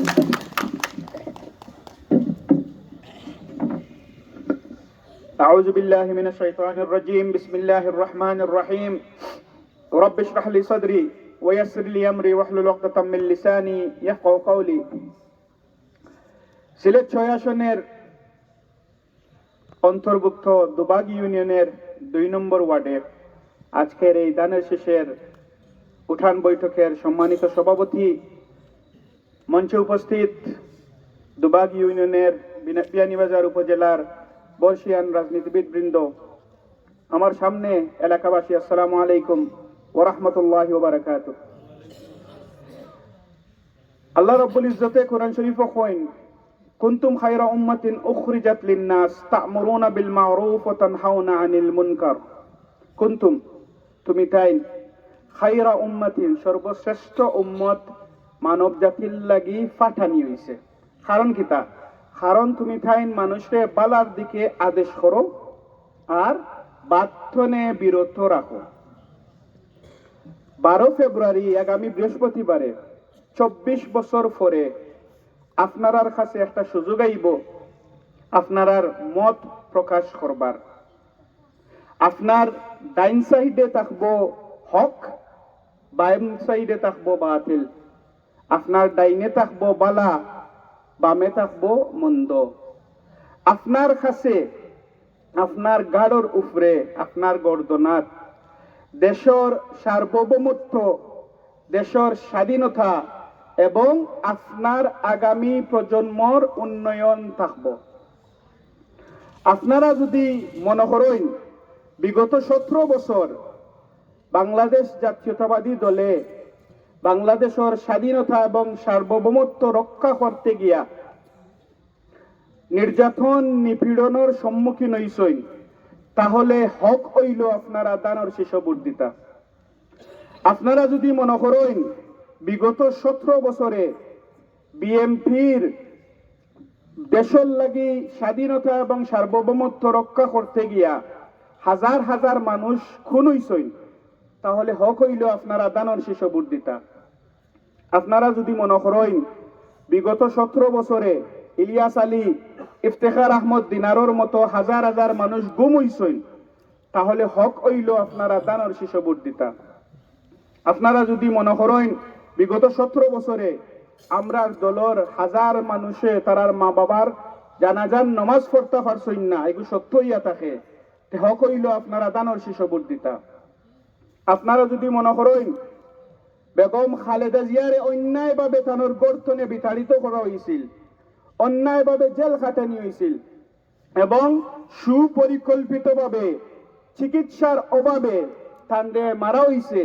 أعوذ بالله من الشيطان الرجيم بسم الله الرحمن الرحيم رب اشرح لي صدري ويسر لي أمري واحلل عقدة من لساني يفقهوا قولي সিলেট ৬ আসনের অন্তর্ভুক্ত দুবাগ ইউনিয়নের ২ নম্বর ওয়ার্ডে আজকের এই দানের শেষের উঠান বৈঠকের সম্মানিত সভাপতি, মঞ্চে উপস্থিত দুবাগ ইউনিয়নের বিয়ানীবাজার উপজেলার বর্ষিয়ান রাজনীতিবিদ বৃন্দ, আমার সামনে এলাকাবাসী, আসসালামু আলাইকুম ওয়া রাহমাতুল্লাহি ওয়া বারাকাতুহু। আল্লাহ রাব্বুল ইজ্জতে কোরআন শরীফে কইন, কুনতুম খায়রা উম্মাতিন উখরিজাত লিন-নাস তা'মুরুনা বিল মা'রুফ ওয়া তানহাউনা আনিল মুনকার। কুনতুম, তুমি তাই, খায়রা উম্মাতিন, সর্বশ্রেষ্ঠ উম্মত মানব জাতির লাগি পাঠানি হইছে। কারণ কিতা? কারণ তুমি তাই মানুষকে বালার দিকে আদেশ করো আর বাধ্যনে বিরত রাখো। 12 ফেব্রুয়ারি আগামী বৃহস্পতিবারে 24 বছর পরে আপনার কাছে একটা সুযোগ আইব আপনার মত প্রকাশ করবার। আপনার ডাইন সাইডে থাকবো হক, বাম সাইডে থাকবো বাতিল। আপনার ডাইনে থাকবো বালা, বামে থাকবো মন্দ। আপনার কাছে, আপনার গাড়র উপরে, আপনার গর্দনাত দেশের সার্বভৌমত্ব, দেশের স্বাধীনতা এবং আপনার আগামী প্রজন্মর উন্নয়ন থাকব। আপনারা যদি মনে করেন বিগত 17 বছর বাংলাদেশ জাতীয়তাবাদী দলে বাংলাদেশের স্বাধীনতা এবং সার্বভৌমত্ব রক্ষা করতে গিয়া নির্যাতন নিপীড়নের সম্মুখীন হইছেন, তাহলে হক হইল আপনারা দানের শীর্ষ বুদ্ধিতা। আপনারা যদি মনে করেন বিগত 17 বছরে বিএনপির দেশের লাগি স্বাধীনতা এবং সার্বভৌমত্ব রক্ষা করতে গিয়া হাজার হাজার মানুষ খুন হইছেন, তাহলে হক হইল আপনারা দানের শীর্ষ বুদ্ধিতা। আপনারা যদি মনে করেন বিগত 17 বছরে ইলিয়াস আলী, ইফতেখার আহমদ দিনারর মতো হাজার হাজার মানুষ গুম হইছেন, তাহলে হক হইল আপনারা দানের শীর্ষ বুদ্ধিতা। আপনারা যদি মনে করেন বিগত 17 বছরে আমরা দলের হাজার মানুষে তারার মা বাবার জানাজান নমাজ পড়তে পারছেন না, এগুলো সত্য হইয়া থাকে, হক হইল আপনারা দানের শীর্ষ বুদ্ধিতা। আপনারা যদি মনে করেন বেগম খালেদা জিয়ারে অন্যায়ভাবে তানোর গর্তনে বিতাড়িত করা হয়েছিল, অন্যায়ভাবে জেল খাটানি হয়েছিল এবং সুপরিকল্পিতভাবে চিকিৎসার অভাবে তান্ডে মারা হয়েছে,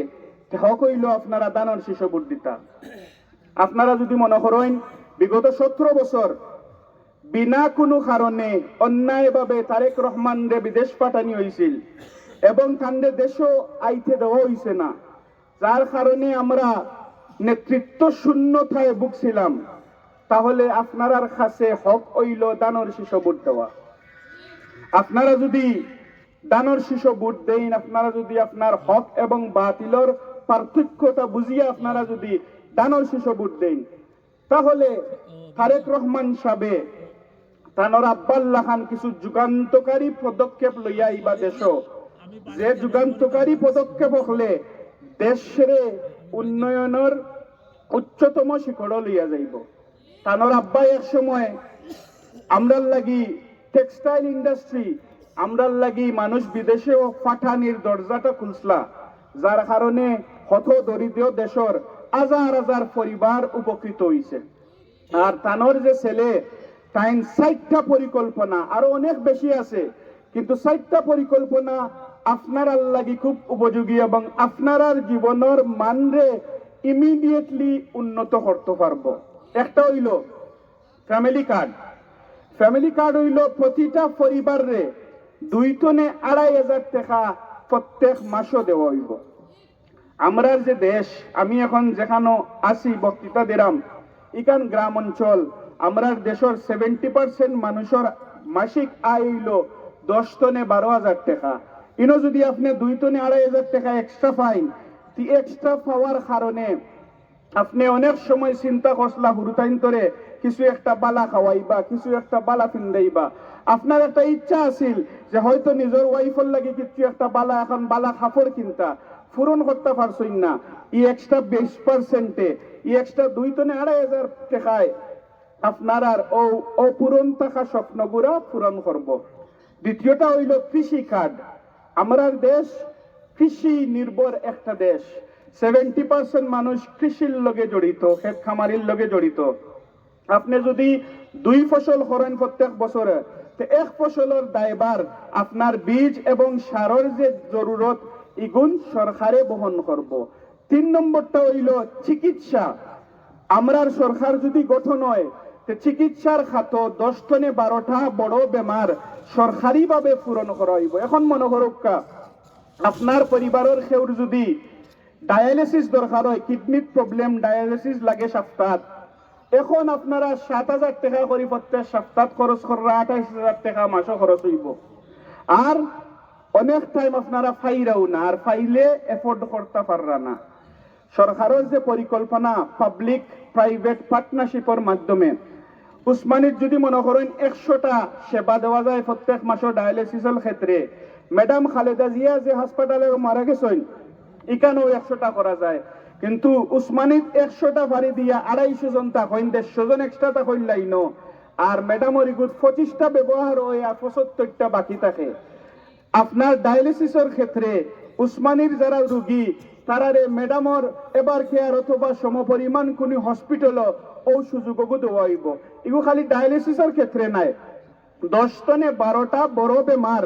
হক হইল আপনারা দানের শীর্ষ বুদ্ধিতা। আপনারা যদি মনে করেন বিগত 17 বছর বিনা কোনো কারণে অন্যায়ভাবে তারেক রহমান রে বিদেশ পাঠানি হয়েছিল এবং তান্ডে দেশও আইতে দেওয়া হয়েছে না, যার কারণে আমরা নেতৃত্ব শূন্যতায় ভুগছিলাম, তাহলে আপনার কাছে হক হইল দানের শীর্ষ ভোট দেওয়া। আপনারা যদি দানের শীর্ষ ভোট দেন, আপনারা যদি আপনার হক এবং বাতিলর পার্থক্যটা বুঝিয়ে আপনারা যদি দানের শীর্ষ ভোট দেন, তাহলে তারেক রহমান সাহেবে তানোর আব্বাল্লাহ খান কিছু যুগান্তকারী পদক্ষেপ লইয়া ইবা দেশ, যে যুগান্তকারী পদক্ষেপ হলে দেশের উন্নয়নের উচ্চতম শিখর লইয়া যাইব। তানোর আব্বাই এক সময় আমরার লাগি টেক্সটাইল ইন্ডাস্ট্রি, আমরার লাগি মানুষ বিদেশেও পাঠানির দরজাটা খুলসলা, যার কারণে হত দরিদ্র দেশের হাজার হাজার পরিবার উপকৃত হইছে। আর তানোর যে ছেলে, তাই 60টা পরিকল্পনা, আরো অনেক বেশি আছে, কিন্তু 60টা পরিকল্পনা আপনার লাগি খুব উপযোগী এবং আপনার জীবনের মানরে ইমিডিয়েটলি উন্নত করতে পারবো। একটা হইল ফ্যামিলি কার্ড। ফ্যামিলি কার্ড হইল প্রতিটা পরিবারে 2 টনে 2,500 টাকা প্রত্যেক মাসও দেওয়া হইব। আমরা যে দেশ, আমি এখন যেখানে আছি বক্তৃতা দিলাম, ইকান গ্রাম অঞ্চল, আমরা দেশের 70% মানুষের মাসিক আয় হইল 10 টনে 12,000 টাকা। ইনো যদি আপনি 2 টনে 2,500 টাকা এক্সট্রা পাইন, এক্সট্রা পাওয়ার কারণে আপনি অনেক সময় চিন্তা করছলা হুরুতাইন্তরে কিছু একটা বালা খাওয়াইবা, কিছু একটা বালা ফিন্দাইবা। আপনার একটা ইচ্ছা আছিল যে হয়তো নিজের ওয়াইফের লাগে কিছু একটা বালা এখন বালা কাপড় কিনতা, পূরণ করতে পারছই না। ই এক্সট্রা 20%-এ ই এক্সট্রা 2,000-2,500 টাকায় আপনার আর অপূরণ থাকা স্বপ্নগুলা পূরণ করব। দ্বিতীয়টা হইল কৃষি কার্ড। আমার দেশ কৃষি নির্ভর একটা দেশ। 70% মানুষ কৃষির লগে জড়িত, ক্ষেত খামারির লগে জড়িত। আপনি যদি 2 ফসল করেন প্রত্যেক বছরে, তো 1 ফসলের দায়ভার আপনার বীজ এবং সারের যে জরুরত ইগুণ সরকারে বহন করব। 3 নম্বরটা হইল চিকিৎসা। আমরার সরকার যদি গঠন হয়, তো চিকিৎসার খাত 10-12টা বড় বেমার সরকারিভাবে পূরণ করা হইব। এখন মনে করুকা আপনার পরিবারের কেউর যদি ডায়ালিসিস দরকার হয়, কিডনির প্রবলেম, ডায়ালিসিস লাগে সপ্তাহ, এখন আপনারা 7,000 টাকা করে প্রত্যেক সপ্তাহ খরচ করা, 28,000 টাকা মাসও খরচ হইব। আর অনেক টাইম আপনারা ফাইরাও না, আর ফাইলে এফোর্ড করতে পাররা না। সরকারের যে পরিকল্পনা পাবলিক প্রাইভেট পার্টনারশিপের মাধ্যমে উসমানীর যদি মনে করেন 100টা সেবা দেওয়া যায় প্রত্যেক মাসে ডায়ালিসিসের ক্ষেত্রে, ম্যাডাম খালেদা জিয়া যে হাসপাতালে মারা গেছেন এখানেও 100টা করা যায়। কিন্তু উসমানীর 100টা ভারি দিয়া 250 জন থাকেন, 150 জন এক্সট্রা থাকেন লাইনো। আর ম্যাডামের ইগুত 25টা ব্যবহার হয় আর 75টা বাকি থাকে। আপনার ডায়ালিসিসের ক্ষেত্রে উসমানীর যারা রোগী তারারে ম্যাডামর এবার কেয়ার অথবা সমপরিমাণ কোন হসপিটাল ও সুযোগও দেওয়া হইব। এগুলো খালি ডায়ালিসিসের ক্ষেত্রে নাই, 10-12টা বড় বেমার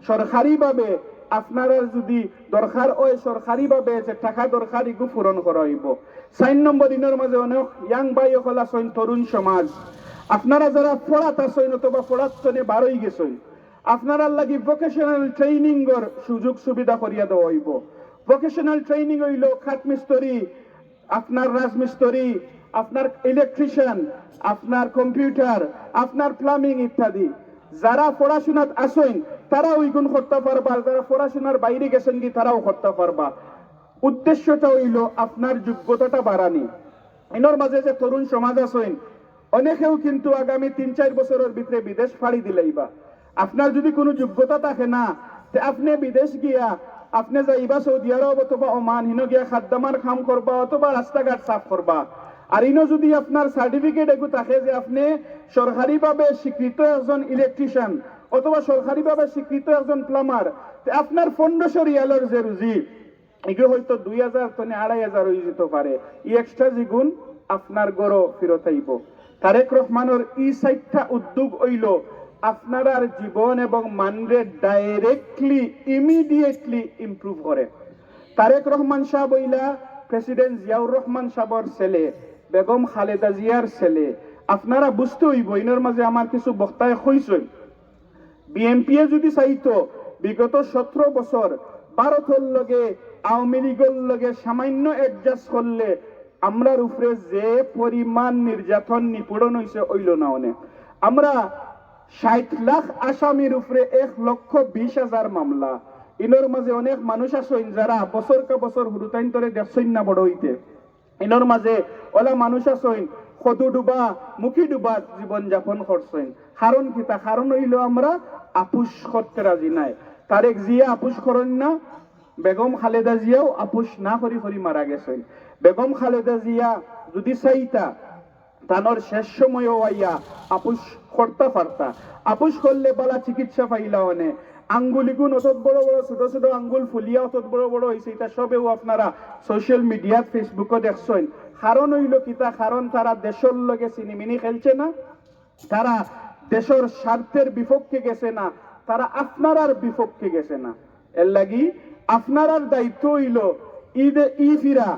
সরকারিভাবে আপনারা যদি দরকার ওই সরকারিভাবে যে টাকা দরকার এগুলো পূরণ করা হইব। 4 নম্বর দিনের মাঝে অনেক ইয়াং ভাই হল আছেন, তরুণ সমাজ, আপনারা যারা পড়াত আছেন অথবা পড়াচ্ছনে বারোই গেছেন, আপনারা লাগি ভোকেশনাল ট্রেনিং এর সুযোগ সুবিধা করিয়া দেওয়া হইব। ভোকেশনাল ট্রেনিং হইল খাট মিস্ত্রি, আপনার রাজমিস্ত্রি, আপনার ইলেকট্রিশিয়ান, আপনার কম্পিউটার, আপনার প্লাম্বিং ইত্যাদি। যারা পড়াশোনাত আসেন তারা ওই গুণ করতে পারবা, যারা পড়াশোনার বাইরে গেছেন কি তারাও করতে পারবা। উদ্দেশ্যটা হইল আপনার যোগ্যতাটা বাড়ানি। এর মাঝে যে তরুণ সমাজ আছেন অনেকেও কিন্তু আগামী 3-4 বছরের ভিতরে বিদেশ ফাড়ি দিলেইবা। আপনার যদি কোনো যোগ্যতা থাকে না, আপনি বিদেশ গিয়া আপনি যাইবা সৌদি আরব অথবা ওমান, হিনো গিয়া খাদ্যামার কাম করবা অথবা রাস্তাঘাট সাফ করবা। আর ইনো যদি আপনার সার্টিফিকেট এগু থাকে যে আপনি সরকারিভাবে স্বীকৃত একজন ইলেকট্রিশিয়ান অথবা সরকারিভাবে স্বীকৃত একজন প্লাম্বার, আপনার 1500 রিয়ালের যে রুজি এগুলো হয়তো 2,000-2,500 হয়ে যেতে পারে। ই এক্সট্রা যেগুণ আপনার গড় ফেরত আইব। তারেক রহমানের ই 4টা উদ্যোগ হইল আপনার জীবন এবং মানরে ডাইরেক্টলি ইমিডিয়েটলি ইমপ্রুভ করে। তারেক রহমান সাহেব হইলা প্রেসিডেন্ট জিয়াউর রহমান সাহেবের ছেলে, বেগম খালেদা জিয়ার ছেলে। আপনারা বুঝতে হইব, এর মাঝে আমার কিছু বক্তায় হইছেন, বিএনপি যদি চাইতো বিগত 17 বছর ভারতের লগে আওয়ামী লীগের লগে সামান্য অ্যাডজাস্ট করলে আমরার উপরে যে পরিমাণ নির্যাতন নিপীড়ন হয়েছে হইল না। অনেক আমরা 60 লাখ আসামির উপরে 1,20,000 মামলা। ইনোর মাঝে অনেক মানুষ আছেন যারা বছর কা বছর হুরুতাইন তরে দেখছেন না বড় হইতে। ইনোর মাঝে ওলা মানুষ আছেন কদু ডুবা মুখী ডুবা জীবন যাপন করছেন। কারণ কি? তা কারণ হইল আমরা আপুস করতে রাজি নাই। তারেক জিয়া আপুস করেন না, বেগম খালেদা জিয়াও আপুস না করি করি মারা গেছেন। বেগম খালেদা জিয়া যদি চাইতা তানোর শেষ সময় আইয়া আপুস করতে পারতা। আপুস করলে বালা চিকিৎসা পাইলা অনে, আঙ্গুলিগুন অত বড় বড় ছোট ছোট আঙ্গুল ফুলিয়া অত বড় বড় হয়েছে, এটা সবেও আপনারা সোশ্যাল মিডিয়া ফেসবুকে দেখছেন। কারণ হইল কিতা? কারণ তারা দেশের লগে চিনিমিনি খেলছে না, তারা দেশের স্বার্থের বিপক্ষে গেছে না, তারা আপনার বিপক্ষে গেছে না। এর লাগি আপনার দায়িত্ব হইল ই ফিরা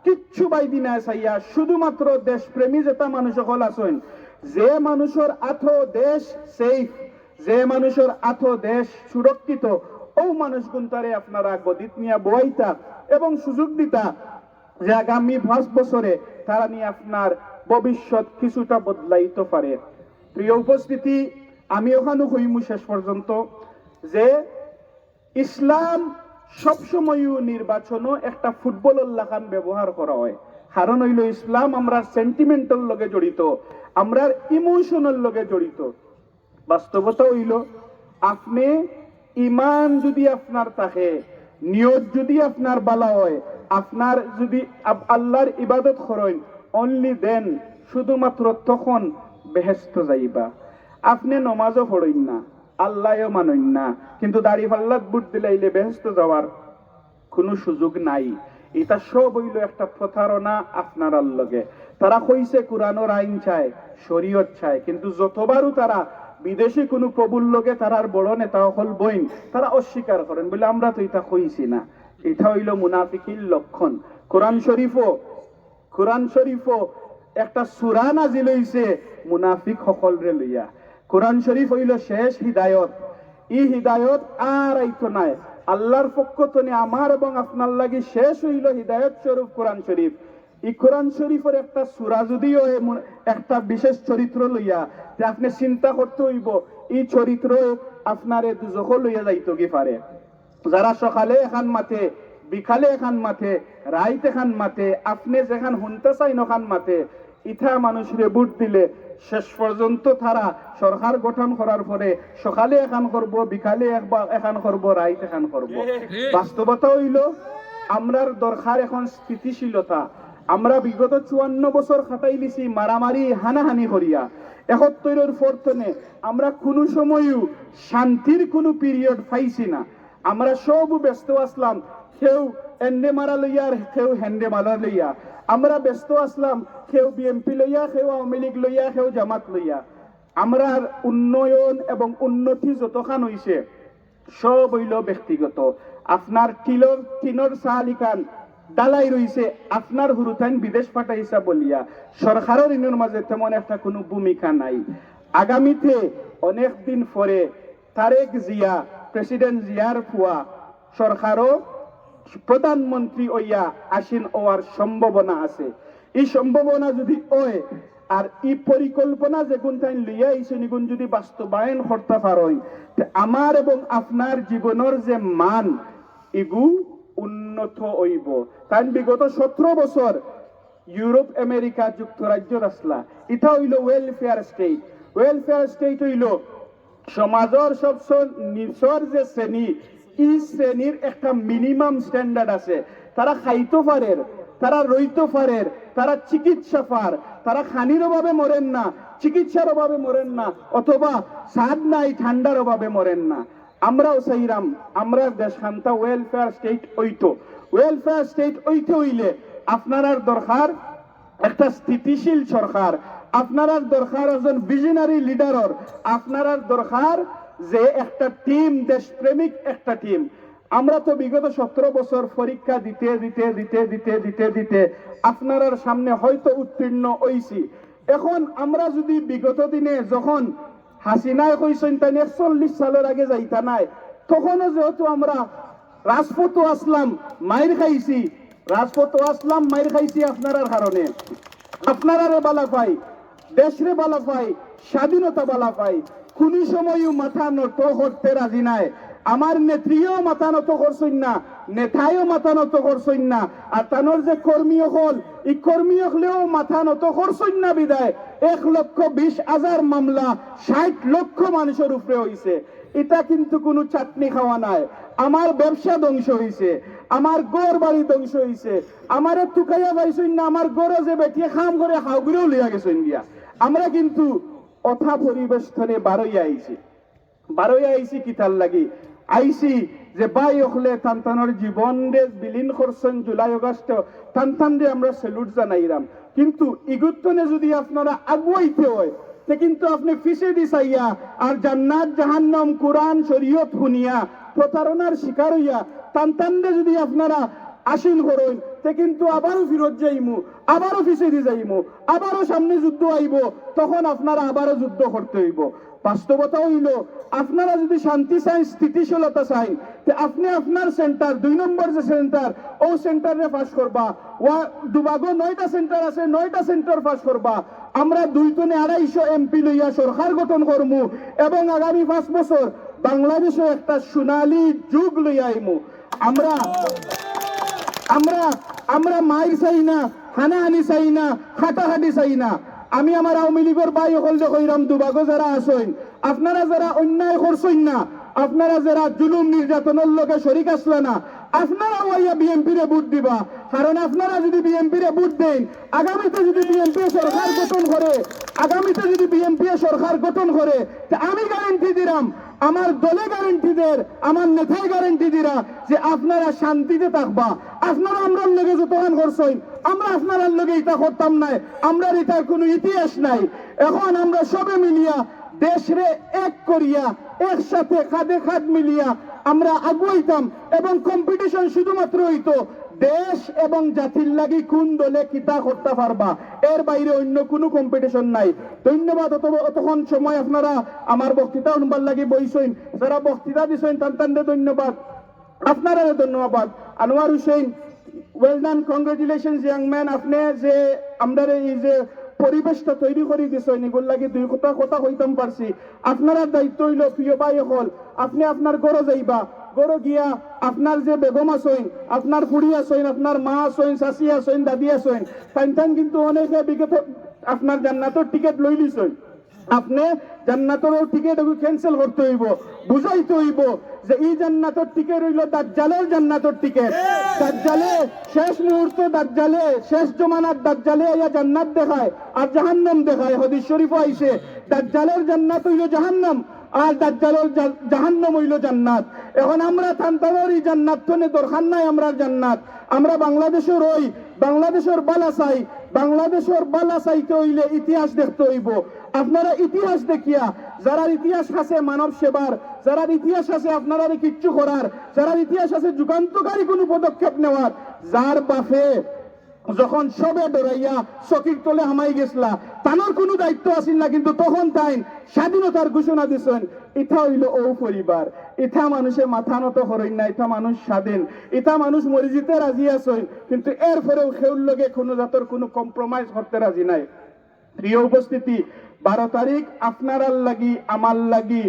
কিচ্ছু বাইদি না চাইয়া শুধুমাত্র দেশপ্রেমী যেটা মানুষ সকল আছেন, যে মানুষের আথো দেশ সেফ, যে মানুষের আথো দেশ সুরক্ষিত, ও মানুষ গুনতারে আপনারা গদিত নিয়ে বইতা এবং সুযোগ দিতা যে আগামী 5 বছরে তারা নিয়ে আপনার ভবিষ্যৎ কিছুটা বদলাইতে পারে। প্রিয় উপস্থিতি, আমি ওখানে হইমু শেষ পর্যন্ত যে ইসলাম সবসময় নির্বাচনও একটা ফুটবলের লাগান ব্যবহার করা হয়। কারণ হইল ইসলাম আমরা সেন্টিমেন্টাল লগে জড়িত, আমরা ইমোশনাল লগে জড়িত। বাস্তবতা হইল আপনি ইমান যদি আপনার থাকে, নিয়ত যদি আপনার বালা হয়, আপনার যদি আল্লাহর ইবাদত করেন, অনলি দেন শুধুমাত্র তখন বেহেস্ত যাইবা। আপনি নমাজও পড়েন না, আল্লাহও মানেন না, কিন্তু দাড়ি পাল্লাত বুট দিলাইলে বেহেস্ত যাওয়ার কোনো সুযোগ নাই। এটা সব হইল একটা প্রতারণা আপনার লগে। তারা কইছে কোরআনের আইন চায়, শরীয়ত চায়, কিন্তু যতবারও তারা বিদেশি কোনো প্রভুর লগে তারার বড় নেতা হল বইন, তারা অস্বীকার করেন বলে আমরা তো এটা কইছি না। এটা হইল মুনাফিকির লক্ষণ। কোরআন শরীফও একটা সূরা নাজিল হইছে মুনাফিক সকলরে লইয়া। কোরআন শরীফ হইল শেষ হিদায়ত। ই হিদায়ত আর আইতো নাই, আল্লাহর পক্ষ থেকে আমার এবং আপনার লাগি শেষ হইল হিদায়ত স্বরূপ কোরআন শরীফ। এই কোরআন শরীফের একটা সূরা যদিও একটা বিশেষ চরিত্র লইয়া, যে আপনি চিন্তা করতে হইব এই চরিত্র আপনারে দুজখ লইয়া যাইতো কি পারে। যারা সকালে এখান মাথে, বিকালে এখান মাথে, রাইত এখান মাথে, আপনি যেখান শুনতে চাই নখান মাথে, ইথা মানুষরে ভোট দিলে শেষ পর্যন্ত তারা সরকার গঠন করার পরে সকালে এখান করব, বিকালে এখান করব, রাইত এখান করব। বাস্তবতা হইল আমরার দরকার এখন স্থিতিশীলতা। আমরা বিগত 54 বছর খাটাই দিছি মারামারি হানাহানি করিয়া। 71 ফোরতনে আমরা কোনো সময়ও শান্তির কোনো পিরিয়ড পাইছি না। আমরা সব ব্যস্ত আসলাম, কেউ এন্ডে মারা লইয়া আর কেউ হেন্ডে মারা লইয়া। আমরা ব্যস্ত আসলাম, কেউ বিএমপি লইয়া, কেউ আওয়ামী লীগ লইয়া, কেউ জামাত লইয়া। আমরার উন্নয়ন এবং উন্নতি যতখান হইছে সব হইল ব্যক্তিগত। আপনার টিনর সাহালিকান ডালাই রইছে, আপনার হুরুতাইন বিদেশ পাঠাইছা বলিয়া সরকারের ইনের মাঝে তেমন একটা কোনো ভূমিকা নাই। আগামীতে অনেক দিন পরে তারেক জিয়া, প্রেসিডেন্ট জিয়ার ফুয়া সরকারও প্রধানমন্ত্রী হইয়া আসীন হওয়ার সম্ভাবনা আছে। এই সম্ভাবনা যদি হয় আর এই পরিকল্পনা যে গুণ তাই লইয়া আইছে নিগুণ যদি বাস্তবায়ন করতে পারেন, আমার এবং আপনার জীবনের যে মান এগু উন্নত হইব। তাই বিগত 17 বছর ইউরোপ, আমেরিকা, যুক্তরাজ্য আসলা, এটা হইল ওয়েলফেয়ার স্টেট। ওয়েলফেয়ার স্টেট হইল সমাজের সবচেয়ে নিচর যে শ্রেণী, এই শ্রেণীর একটা মিনিমাম স্ট্যান্ডার্ড আছে। তারা খাইতে পারে, তারা রইতে পারে, তারা চিকিৎসা পার, তারা খানির অভাবে মরেন না, চিকিৎসার অভাবে মরেন না, অথবা সাদ নাই ঠান্ডার অভাবে মরেন না। আমরাও চাইরাম আমরা দেশ খান্তা ওয়েলফেয়ার স্টেট হইতো। ওয়েলফেয়ার স্টেট হইতে হইলে আপনার দরকার একটা স্থিতিশীল সরকার, আপনার দরকার একজন ভিশনারি লিডারর, আপনার দরকার যে একটা টিম, দেশপ্রেমিক একটা টিম। আমরা তো বিগত 17 বছর পরীক্ষা দিতে দিতে দিতে দিতে দিতে দিতে আপনার সামনে হয়তো উত্তীর্ণ হইছি। এখন আমরা যদি বিগত দিনে যখন হাসিনায় কইছেন তাই 41 সালের আগে যাইতা নাই, তখনও যেহেতু আমরা রাজপথ আসলাম, মাইর খাইছি, রাজপথ আসলাম, মাইর খাইছি আপনার কারণে। আপনারা বালা পাই, দেশরে বালা পাই, স্বাধীনতা বালা পাই, কোন সময়ও মাথা নত করতে রাজি নাই। আমার নেত্রীও মাথা নত করছেন না, নেতাইও মাথা নত করছেন না, আর তানোর যে কর্মী হল, এই কর্মী হলেও মাথা নত করছেন না বিদায় 1,20,000 মামলা 60 লক্ষ মানুষের উপরে হইছে। এটা কিন্তু কোনো চাটনি খাওয়া নাই। আমার ব্যবসা ধ্বংস হইছে, আমার গড় বাড়ি ধ্বংস হইছে, আমারে টুকাইয়া পাইছেন না, আমার গড়ে যে বেটিয়ে খাম করে হাউগুড়েও লিয়া গেছেন দিয়া। আমরা কিন্তু অথা পরিবেশনে বারইয়া আইছি কিতার লাগি আইছি যে বাই হলে তান্তানোর জীবন রে বিলীন করছেন জুলাই আগস্ট, তান্তান দিয়ে আমরা সেলুট জানাইরাম। কিন্তু ইগুত্তনে যদি আপনারা আগুয়াইতে হয়, তে কিন্তু আপনি ফিসে দিছাইয়া আর জান্নাত জাহান্নাম কোরআন শরীয়ত শুনিয়া প্রতারণার শিকার হইয়া তান্তানরে যদি আপনারা আসীন করেন, তে কিন্তু আবারও ফিরত যাইমু, আবারও ফিসে দি যাইমু, আবারও সামনে যুদ্ধ আইব, তখন আপনারা আবারও যুদ্ধ করতে হইব। বাস্তবতা হইল আপনারা যদি শান্তি চাই, স্থিতিশীলতা চাই, আপনি আপনার সেন্টার 2 নম্বর যে সেন্টার, ও সেন্টারে পাস করবা। দুবাগো 9টা সেন্টার আছে, 9টা সেন্টার পাস করবা। আমরা 2,250 এমপি লইয়া সরকার গঠন করমু এবং আগামী 5 বছর বাংলাদেশে একটা সোনালী যুগ লইয়া আইমু। আমরা মাইর চাই না, হানাহানি চাই না, হাঁটাহাঁটি চাই না। আমি আমার আওয়ামী লীগের ভাই হল যে কইরাম দুবাগো যারা আসেন, আপনারা যারা অন্যায় করছেন না, আপনারা যারা জুলুম নির্যাতনের লোকে শরিক আসলে না, আপনারা ওইয়া বিএনপি রে ভোট দিবা। কারণ আপনারা যদি বিএনপি রে ভোট দেন, আগামীতে যদি বিএনপি সরকার গঠন করে, আগামীতে যদি বিএনপি সরকার গঠন করে, তা আমি গ্যারান্টি দিলাম, আমার দলে গ্যারান্টি দের, আমার নেতাই গ্যারান্টি দিরা যে আপনারা শান্তিতে থাকবা। আপনারা আমরার লগে যতক্ষণ করছেন, আমরা আপনার লগে এটা করতাম নাই, আমরা এটার কোনো ইতিহাস নাই। এখন আমরা সবে মিলিয়া দেশরে এক করিয়া একসাথে কাঁধে কাঁধ মিলিয়া আমরা আগুয়াইতাম, এবং কম্পিটিশন শুধুমাত্র হইতো দেশ এবং জাতির লাগি কোন দলে কিতা করতে পারবা, এর বাইরে অন্য কোনো কম্পিটিশন নাই। ধন্যবাদ। অতক্ষণ সময় আপনারা আমার বক্তৃতা শুনবার লাগি বইছেন, যারা বক্তৃতা দিছেন তান্তানদের ধন্যবাদ, আপনারা ধন্যবাদ। Anwar Hussain, well done, congratulations young man. আপনি যে আমরা এই যে পরিবেশটা তৈরি করে দিছেন, এগুলো লাগে দুই কথা কইতাম পারছি। আপনারা দায়িত্ব হইল, প্রিয় ভাই হল, আপনি আপনার গড় যাইবা, গড় গিয়া আপনার যে বেগম আছেন, আপনার খুড়ি আছেন, আপনার মা আছেন, শাশি আছেন, দাদি আছেন, তাইন কিন্তু অনেকে বিগত আপনার জান্নাতের টিকিট লই লিছেন। আপনি জান্নাতের টিকিট ক্যান্সেল করতে হইব, বুঝাইতে হইব যে এই জান্নাতের টিকিট হইল দাজ্জালের জান্নাতের টিকিট। দাজ্জালে শেষ মুহূর্তে, দাজ্জালে শেষ জমানার দাজ্জালে আইয়া জান্নাত দেখায় আর জাহান্নাম দেখায়। হাদিস শরীফ আইছে দাজ্জালের জান্নাত হইল জাহান্নাম আর দাজ্জালের জাহান্নাম হইল জান্নাত। এখন আমরা থানতানোর এই জান্নাত তনে দরকার নাই, আমরা জান্নাত, আমরা বাংলাদেশের ওই বাংলাদেশের বালা চাই। বাংলাদেশের বালা চাইতে হইলে ইতিহাস দেখতে হইব। আপনারা ইতিহাস দেখিয়া, যারা ইতিহাস আছে মানব সেবার, যারা ইতিহাস আছে আপনারা কিচ্ছু করার, যারা ইতিহাস আছে যুগান্তকারী কোনো পদক্ষেপ নেওয়ার, যার বাফে যখন সবে ডরাইয়া চকির তলে হামাই গেছলা, তানোর কোনো দায়িত্ব আসিল না, কিন্তু তখন তাই স্বাধীনতার ঘোষণা দিছেন। ইথা হইল ও পরিবার, ইথা মানুষে মাথা নত করেন না, ইথা মানুষ স্বাধীন, ইথা মানুষ মরিজিতে রাজি আছেন, কিন্তু এরপরেও সেউর লগে কোনো জাতর কোনো কম্প্রোমাইজ করতে রাজি নাই। প্রিয় উপস্থিতি, 12 তারিখ আপনার লাগি, আমার লাগি,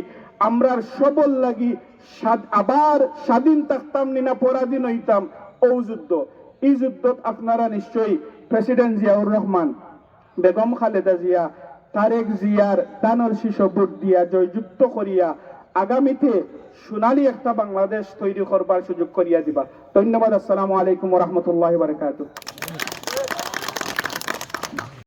আমরার সবল লাগি আবার স্বাধীন থাকতাম নিনা পরাধীন হইতাম ও যুদ্ধ। এই যুদ্ধত আপনারা নিশ্চয়ই প্রেসিডেন্ট জিয়াউর রহমান, বেগম খালেদা জিয়া, তারেক জিয়ার দানর শীষ ভোট দিয়া জয়যুক্ত করিয়া আগামীতে সোনালী একটা বাংলাদেশ তৈরি করবার সুযোগ করিয়া দিবা। ধন্যবাদ। আসসালামু আলাইকুম ওয়া রাহমাতুল্লাহি ওয়া বারাকাতুহু।